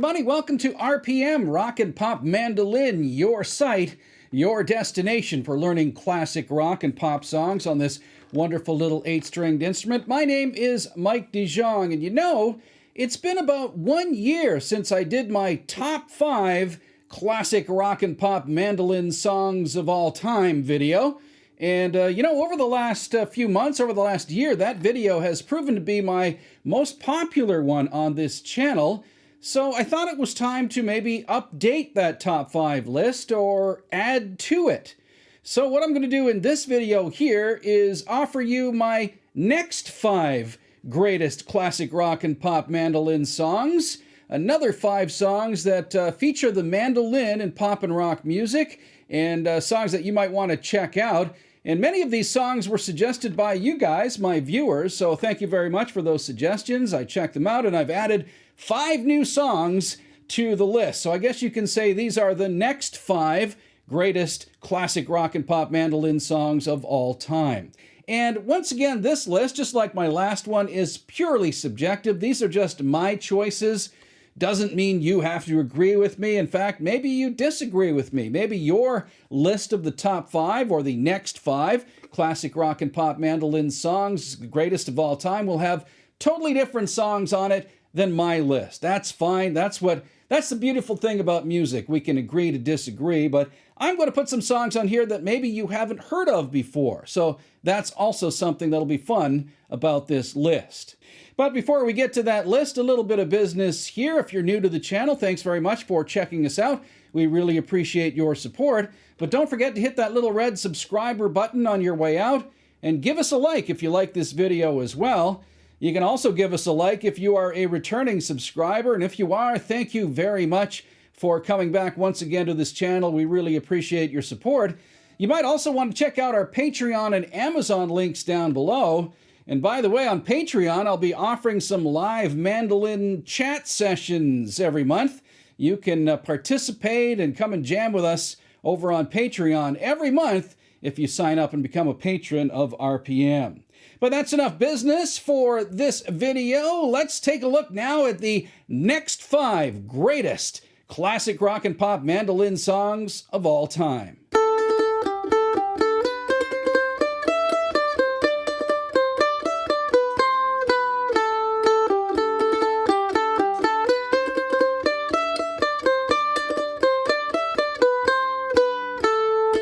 everybody. Welcome to RPM, Rock and Pop Mandolin, your site, your destination for learning classic rock and pop songs on this wonderful little 8-stringed instrument. My name is Mike DeJong, and you know, it's been about 1 year since I did my top 5 classic rock and pop mandolin songs of all time video. And, over the last few months, over the last year, that video has proven to be my most popular one on this channel. So I thought it was time to maybe update that top 5 list or add to it. So what I'm going to do in this video here is offer you my next 5 greatest classic rock and pop mandolin songs. Another 5 songs that feature the mandolin in pop and rock music, and songs that you might want to check out. And many of these songs were suggested by you guys, my viewers, so thank you very much for those suggestions. I checked them out, and I've added 5 new songs to the list. So I guess you can say these are the next 5 greatest classic rock and pop mandolin songs of all time. And once again, this list, just like my last one, is purely subjective. These are just my choices. Doesn't mean you have to agree with me. In fact, maybe you disagree with me. Maybe your list of the top 5 or the next 5 classic rock and pop mandolin songs, greatest of all time, will have totally different songs on it than my list. That's fine. That's the beautiful thing about music. We can agree to disagree, but I'm going to put some songs on here that maybe you haven't heard of before. So that's also something that'll be fun about this list. But before we get to that list, a little bit of business here. If you're new to the channel, thanks very much for checking us out. We really appreciate your support. But don't forget to hit that little red subscriber button on your way out, and give us a like if you like this video as well. You can also give us a like if you are a returning subscriber, and if you are, thank you very much for coming back once again to this channel. We really appreciate your support. You might also want to check out our Patreon and Amazon links down below. And by the way, on Patreon, I'll be offering some live mandolin chat sessions every month. You can participate and come and jam with us over on Patreon every month if you sign up and become a patron of RPM. But that's enough business for this video. Let's take a look now at the next 5 greatest classic rock and pop mandolin songs of all time.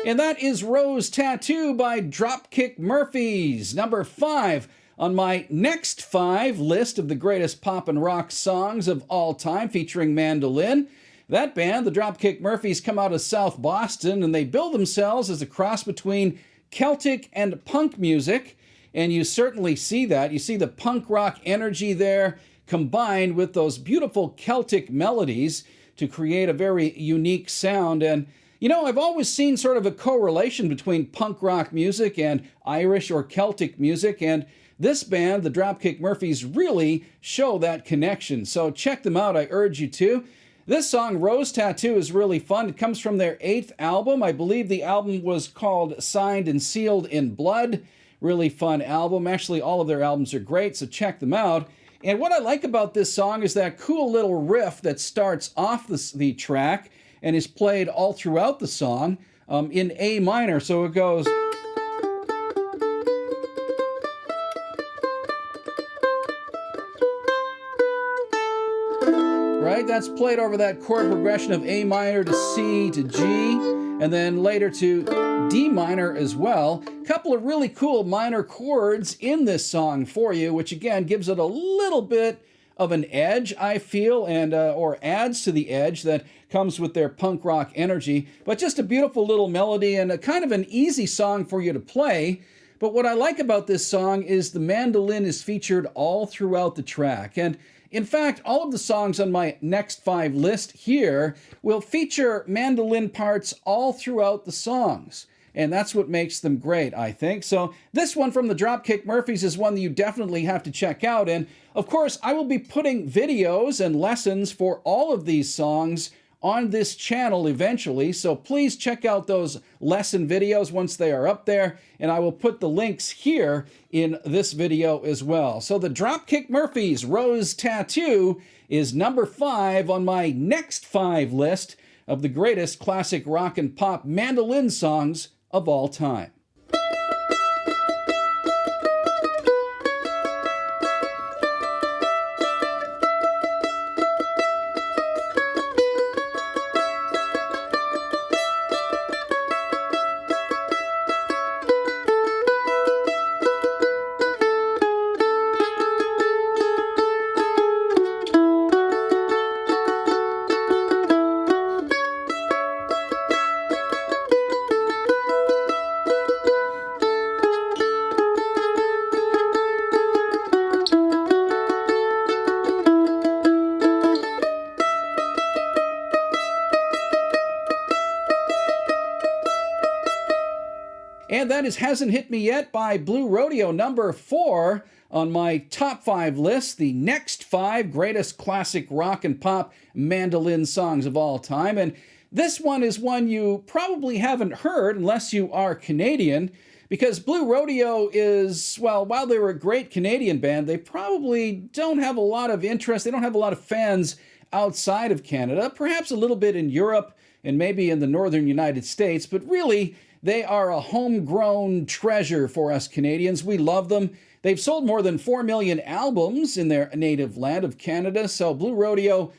And that is Rose Tattoo by Dropkick Murphys, number 5 on my next 5 list of the greatest pop and rock songs of all time featuring mandolin. That band, the Dropkick Murphys, come out of South Boston, and they bill themselves as a cross between Celtic and punk music. And you certainly see that. You see the punk rock energy there combined with those beautiful Celtic melodies to create a very unique sound. And you know, I've always seen sort of a correlation between punk rock music and Irish or Celtic music, and this band, the Dropkick Murphys, really show that connection. So check them out, I urge you to. This song, Rose Tattoo, is really fun. It comes from their 8th album. I believe the album was called Signed and Sealed in Blood. Really fun album. Actually, all of their albums are great, so check them out. And what I like about this song is that cool little riff that starts off the track and is played all throughout the song in A minor. So it goes... right? That's played over that chord progression of A minor to C to G, and then later to D minor as well. A couple of really cool minor chords in this song for you, which again gives it a little bit of an edge, I feel, and or adds to the edge that comes with their punk rock energy. But just a beautiful little melody and a kind of an easy song for you to play. But what I like about this song is the mandolin is featured all throughout the track. And in fact, all of the songs on my next 5 list here will feature mandolin parts all throughout the songs. And that's what makes them great, I think. So this one from the Dropkick Murphys is one that you definitely have to check out. And of course, I will be putting videos and lessons for all of these songs on this channel eventually, so please check out those lesson videos once they are up there, and I will put the links here in this video as well. So the Dropkick Murphys' Rose Tattoo is number 5 on my next 5 list of the greatest classic rock and pop mandolin songs of all time. And that is Hasn't Hit Me Yet by Blue Rodeo, number 4 on my top 5 list, the next 5 greatest classic rock and pop mandolin songs of all time. And this one is one you probably haven't heard unless you are Canadian, because Blue Rodeo is, well, while they were a great Canadian band, they probably don't have a lot of interest. They don't have a lot of fans outside of Canada, perhaps a little bit in Europe and maybe in the northern United States, but really, they are a homegrown treasure for us Canadians. We love them. They've sold more than 4 million albums in their native land of Canada, so Blue Rodeo,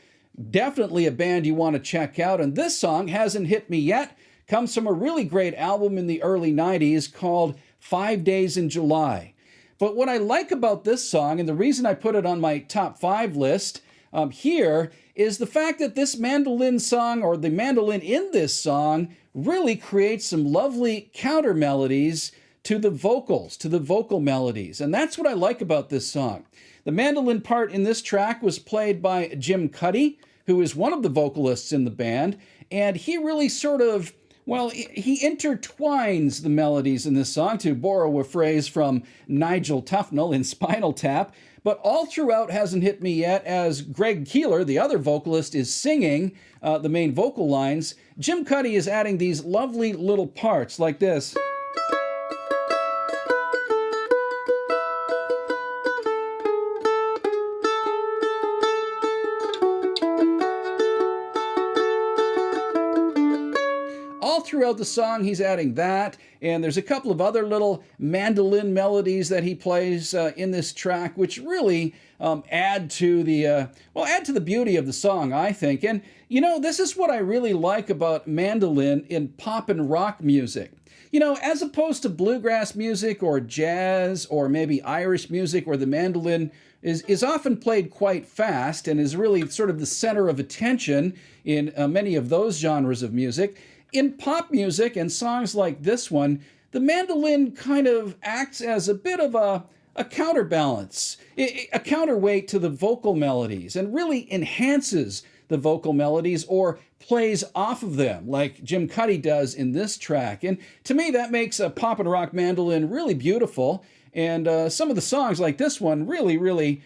definitely a band you want to check out. And this song, Hasn't Hit Me Yet, comes from a really great album in the early 90s called 5 Days in July. But what I like about this song, and the reason I put it on my top 5 list here, is the fact that this mandolin song, or the mandolin in this song, really creates some lovely counter melodies to the vocals, to the vocal melodies. And that's what I like about this song. The mandolin part in this track was played by Jim Cuddy, who is one of the vocalists in the band, and he really sort of, well, he intertwines the melodies in this song, to borrow a phrase from Nigel Tufnell in Spinal Tap. But all throughout Hasn't Hit Me Yet, as Greg Keeler, the other vocalist, is singing the main vocal lines, Jim Cuddy is adding these lovely little parts like this. All throughout the song, he's adding that, and there's a couple of other little mandolin melodies that he plays in this track, which really add to the beauty of the song, I think. And you know, this is what I really like about mandolin in pop and rock music. You know, as opposed to bluegrass music or jazz or maybe Irish music, where the mandolin is often played quite fast and is really sort of the center of attention in many of those genres of music. In pop music and songs like this one, the mandolin kind of acts as a bit of a counterbalance, a counterweight to the vocal melodies, and really enhances the vocal melodies or plays off of them, like Jim Cuddy does in this track. And to me, that makes a pop and rock mandolin really beautiful. And some of the songs like this one really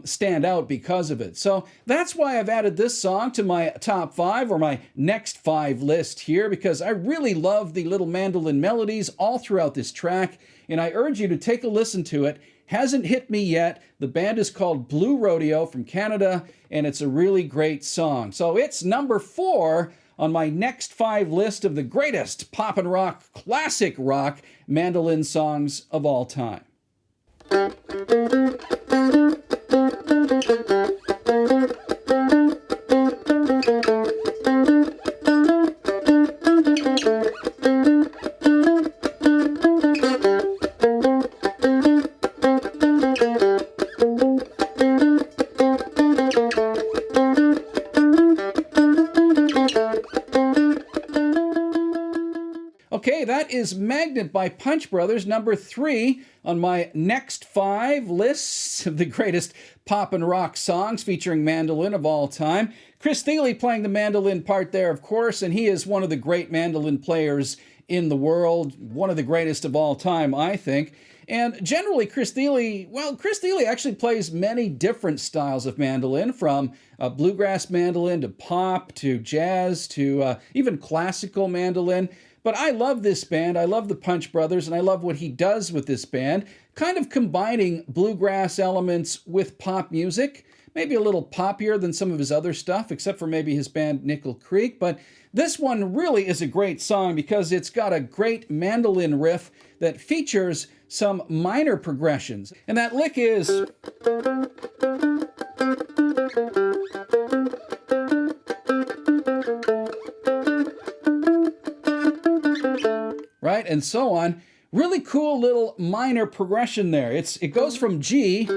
stand out because of it. So that's why I've added this song to my top 5, or my next 5 list here, because I really love the little mandolin melodies all throughout this track, and I urge you to take a listen to it. Hasn't Hit Me Yet. The band is called Blue Rodeo from Canada, and it's a really great song. So it's number 4 on my next 5 list of the greatest pop and rock, classic rock mandolin songs of all time. Okay, that is Magnet by Punch Brothers, number 3 on my next 5 lists of the greatest pop and rock songs featuring mandolin of all time. Chris Thile playing the mandolin part there, of course, and he is one of the great mandolin players in the world, one of the greatest of all time, I think. And generally, Chris Thile actually plays many different styles of mandolin, from bluegrass mandolin to pop to jazz to even classical mandolin. But I love this band. I love the Punch Brothers, and I love what he does with this band, kind of combining bluegrass elements with pop music. Maybe a little poppier than some of his other stuff, except for maybe his band Nickel Creek. But this one really is a great song because it's got a great mandolin riff that features some minor progressions. And that lick is... right, and so on. Really cool little minor progression there. It goes from G,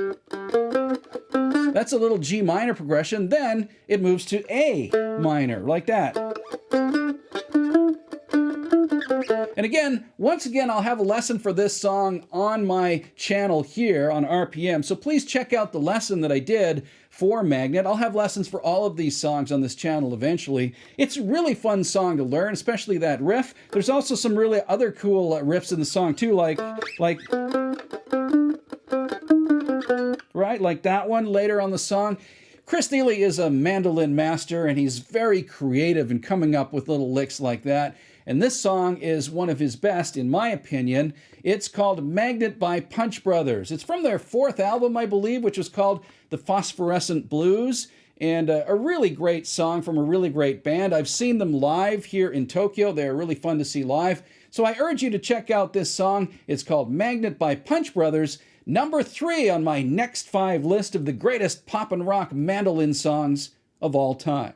that's a little G minor progression, then it moves to A minor, like that. And again, once again, I'll have a lesson for this song on my channel here on RPM, so please check out the lesson that I did for Magnet. I'll have lessons for all of these songs on this channel eventually. It's a really fun song to learn, especially that riff. There's also some really other cool riffs in the song too, like that one later on the song. Chris Thile is a mandolin master, and he's very creative in coming up with little licks like that. And this song is one of his best, in my opinion. It's called Magnet by Punch Brothers. It's from their fourth album, I believe, which was called The Phosphorescent Blues. And a really great song from a really great band. I've seen them live here in Tokyo. They're really fun to see live. So I urge you to check out this song. It's called Magnet by Punch Brothers. Number 3 on my next 5 list of the greatest pop and rock mandolin songs of all time.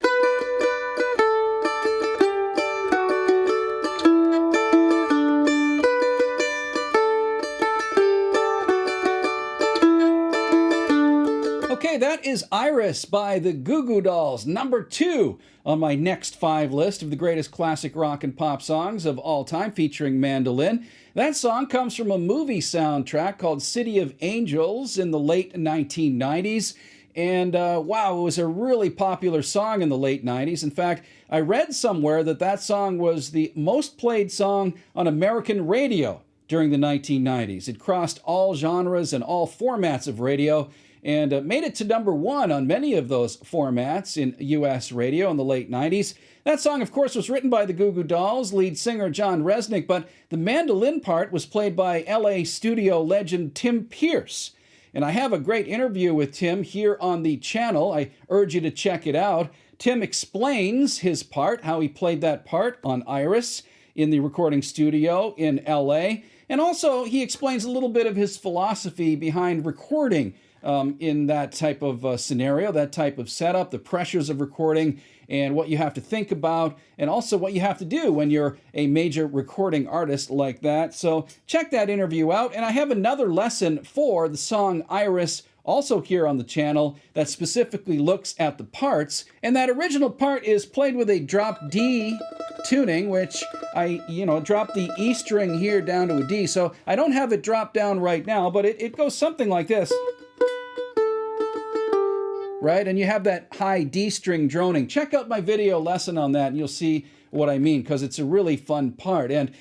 Okay, that is Iris by the Goo Goo Dolls, number 2 on my next 5 list of the greatest classic rock and pop songs of all time featuring mandolin. That song comes from a movie soundtrack called City of Angels in the late 1990s. And wow, it was a really popular song in the late 90s. In fact, I read somewhere that song was the most played song on American radio during the 1990s. It crossed all genres and all formats of radio, and made it to number 1 on many of those formats in U.S. radio in the late 90s. That song, of course, was written by the Goo Goo Dolls, lead singer John Resnick, but the mandolin part was played by L.A. studio legend Tim Pierce. And I have a great interview with Tim here on the channel. I urge you to check it out. Tim explains his part, how he played that part on Iris in the recording studio in L.A., and also he explains a little bit of his philosophy behind recording in that type of scenario, that type of setup, the pressures of recording, and what you have to think about, and also what you have to do when you're a major recording artist like that. So check that interview out. And I have another lesson for the song Iris, also here on the channel, that specifically looks at the parts. And that original part is played with a drop D tuning, which I, drop the E string here down to a D. So I don't have it dropped down right now, but it goes something like this. Right? And you have that high D string droning. Check out my video lesson on that and you'll see what I mean, because it's a really fun part. And,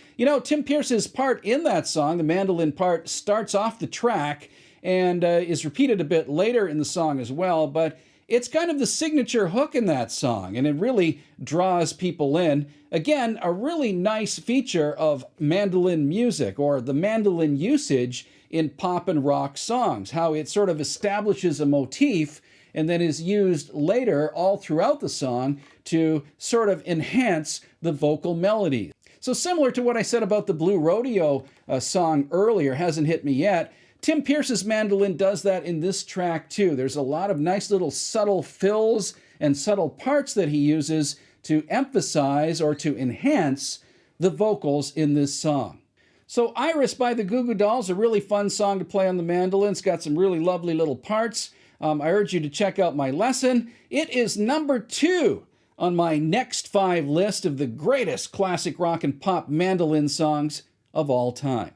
Tim Pierce's part in that song, the mandolin part, starts off the track and is repeated a bit later in the song as well, but it's kind of the signature hook in that song, and it really draws people in. Again, a really nice feature of mandolin music, or the mandolin usage in pop and rock songs, how it sort of establishes a motif and then is used later all throughout the song to sort of enhance the vocal melody. So similar to what I said about the Blue Rodeo song earlier, Hasn't Hit Me Yet, Tim Pierce's mandolin does that in this track too. There's a lot of nice little subtle fills and subtle parts that he uses to emphasize or to enhance the vocals in this song. So Iris by the Goo Goo Dolls, a really fun song to play on the mandolin. It's got some really lovely little parts. I urge you to check out my lesson. It is number 2 on my next 5 list of the greatest classic rock and pop mandolin songs of all time.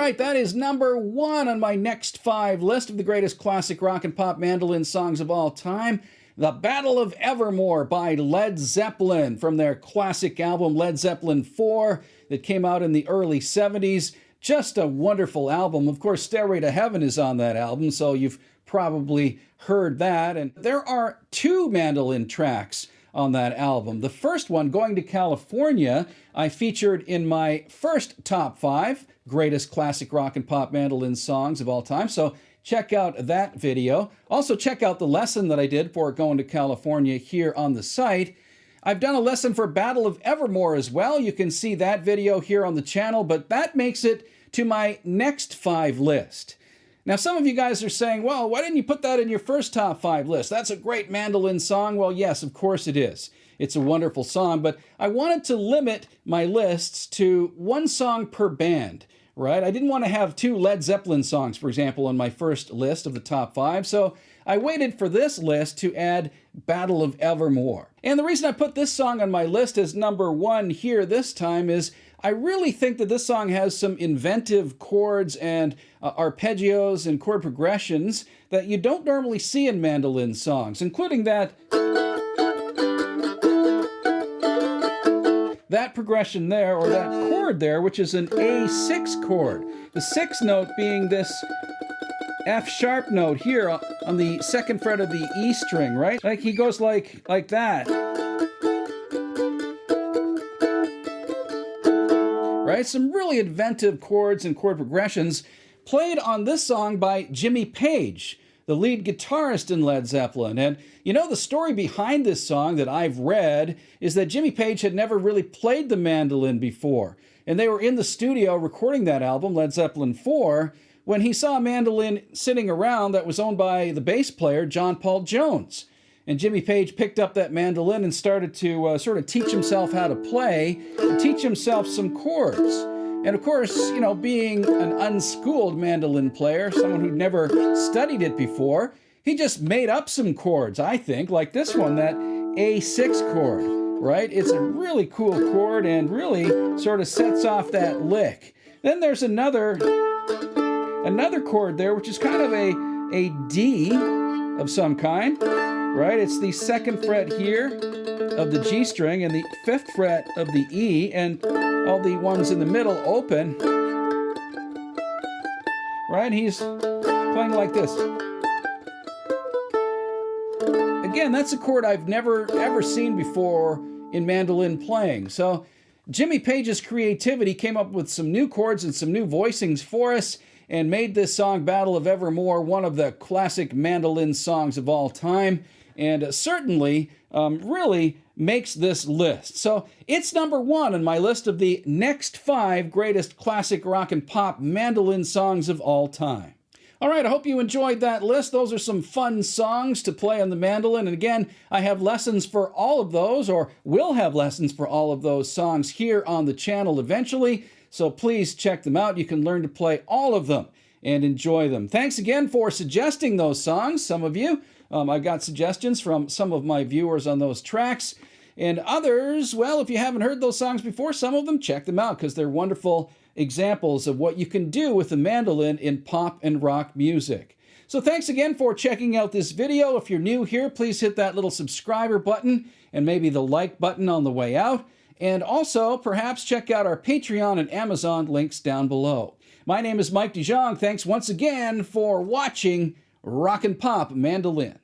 right, that is number 1 on my next 5 list of the greatest classic rock and pop mandolin songs of all time. The Battle of Evermore by Led Zeppelin from their classic album Led Zeppelin 4 that came out in the early 70s. Just a wonderful album. Of course, Stairway to Heaven is on that album, so you've probably heard that. And there are 2 mandolin tracks on that album. The first one, Going to California, I featured in my first top 5 greatest classic rock and pop mandolin songs of all time. So check out that video. Also check out the lesson that I did for Going to California here on the site. I've done a lesson for Battle of Evermore as well. You can see that video here on the channel, but that makes it to my next 5 list. Now, some of you guys are saying, well, why didn't you put that in your first top 5 list? That's a great mandolin song. Well, yes, of course it is. It's a wonderful song, but I wanted to limit my lists to 1 song per band, right? I didn't want to have 2 Led Zeppelin songs, for example, on my first list of the top 5, so I waited for this list to add Battle of Evermore. And the reason I put this song on my list as number 1 here this time is I really think that this song has some inventive chords and arpeggios and chord progressions that you don't normally see in mandolin songs, including that progression there, or that chord there, which is an A6 chord. The 6th note being this F sharp note here on the 2nd fret of the E string, right? Like he goes like that. Right? Some really inventive chords and chord progressions played on this song by Jimmy Page, the lead guitarist in Led Zeppelin. And you know, the story behind this song that I've read is that Jimmy Page had never really played the mandolin before. And they were in the studio recording that album, Led Zeppelin 4, when he saw a mandolin sitting around that was owned by the bass player, John Paul Jones. And Jimmy Page picked up that mandolin and started to sort of teach himself how to play and teach himself some chords. And of course, you know, being an unschooled mandolin player, someone who'd never studied it before, he just made up some chords, I think, like this one, that A6 chord, right? It's a really cool chord and really sort of sets off that lick. Then there's another chord there, which is kind of a D of some kind. Right, it's the 2nd fret here of the G string and the 5th fret of the E, and all the ones in the middle open. Right, he's playing like this. Again, that's a chord I've never ever seen before in mandolin playing. So Jimmy Page's creativity came up with some new chords and some new voicings for us and made this song, Battle of Evermore, one of the classic mandolin songs of all time. And certainly really makes this list. So it's number 1 on my list of the next 5 greatest classic rock and pop mandolin songs of all time. All right, I hope you enjoyed that list. Those are some fun songs to play on the mandolin. And again, I have lessons for all of those, or will have lessons for all of those songs here on the channel eventually. So please check them out. You can learn to play all of them and enjoy them. Thanks again for suggesting those songs, some of you. I got suggestions from some of my viewers on those tracks. And others, well, if you haven't heard those songs before, some of them, check them out because they're wonderful examples of what you can do with the mandolin in pop and rock music. So thanks again for checking out this video. If you're new here, please hit that little subscriber button and maybe the like button on the way out. And also, perhaps check out our Patreon and Amazon links down below. My name is Mike DeJong. Thanks once again for watching Rock and Pop Mandolin.